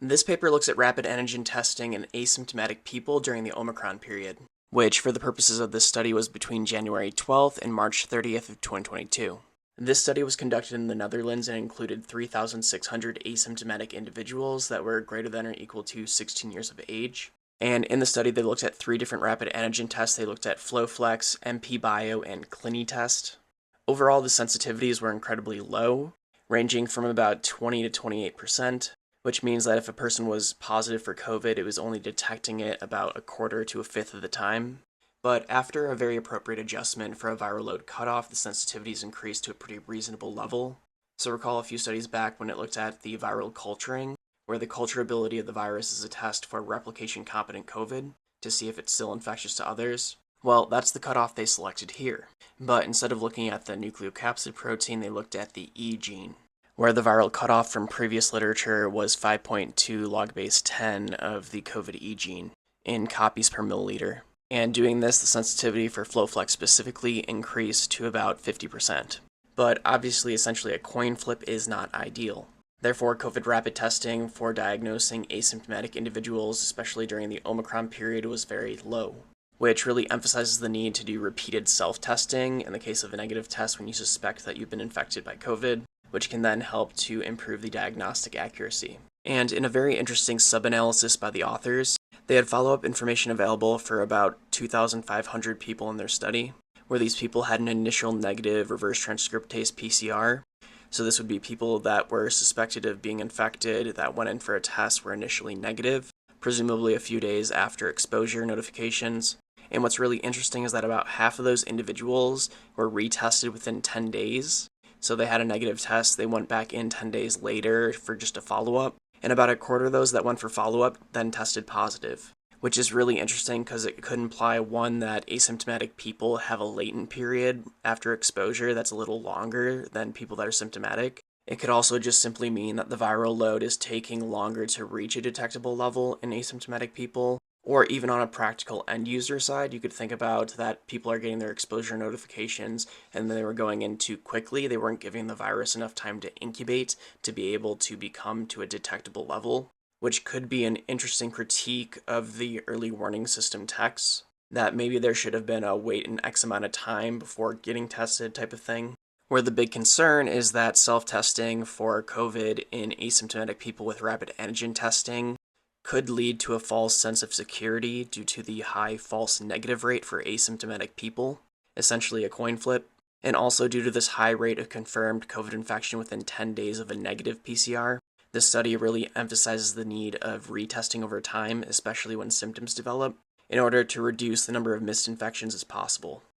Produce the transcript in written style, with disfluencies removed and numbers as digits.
This paper looks at rapid antigen testing in asymptomatic people during the Omicron period, which for the purposes of this study was between January 12th and March 30th of 2022. This study was conducted in the Netherlands and included 3,600 asymptomatic individuals that were greater than or equal to 16 years of age. And in the study, they looked at 3 different rapid antigen tests. They looked at FlowFlex, MP-Bio, and CliniTest. Overall, the sensitivities were incredibly low, ranging from about 20 to 28%, which means that if a person was positive for COVID, it was only detecting it about a quarter to a fifth of the time. But after a very appropriate adjustment for a viral load cutoff, the sensitivities increased to a pretty reasonable level. So recall a few studies back when it looked at the viral culturing, where the culturability of the virus is a test for replication-competent COVID to see if it's still infectious to others. Well, that's the cutoff they selected here. But instead of looking at the nucleocapsid protein, they looked at the E gene, where the viral cutoff from previous literature was 5.2 log base 10 of the COVID E gene in copies per milliliter. And doing this, the sensitivity for FlowFlex specifically increased to about 50%. But obviously, essentially a coin flip is not ideal. Therefore, COVID rapid testing for diagnosing asymptomatic individuals, especially during the Omicron period, was very low, which really emphasizes the need to do repeated self-testing in the case of a negative test when you suspect that you've been infected by COVID, which can then help to improve the diagnostic accuracy. And in a very interesting sub-analysis by the authors, they had follow-up information available for about 2,500 people in their study, where these people had an initial negative reverse transcriptase PCR. So this would be people that were suspected of being infected that went in for a test were initially negative, presumably a few days after exposure notifications. And what's really interesting is that about half of those individuals were retested within 10 days. So they had a negative test, they went back in 10 days later for just a follow-up, and about a quarter of those that went for follow-up then tested positive, which is really interesting because it could imply, one, that asymptomatic people have a latent period after exposure that's a little longer than people that are symptomatic. It could also just simply mean that the viral load is taking longer to reach a detectable level in asymptomatic people. Or even on a practical end user side, you could think about that people are getting their exposure notifications and they were going in too quickly. They weren't giving the virus enough time to incubate to be able to become to a detectable level, which could be an interesting critique of the early warning system texts, that maybe there should have been a wait an X amount of time before getting tested type of thing. Where the big concern is that self-testing for COVID in asymptomatic people with rapid antigen testing could lead to a false sense of security due to the high false negative rate for asymptomatic people, essentially a coin flip, and also due to this high rate of confirmed COVID infection within 10 days of a negative PCR. This study really emphasizes the need of retesting over time, especially when symptoms develop, in order to reduce the number of missed infections as possible.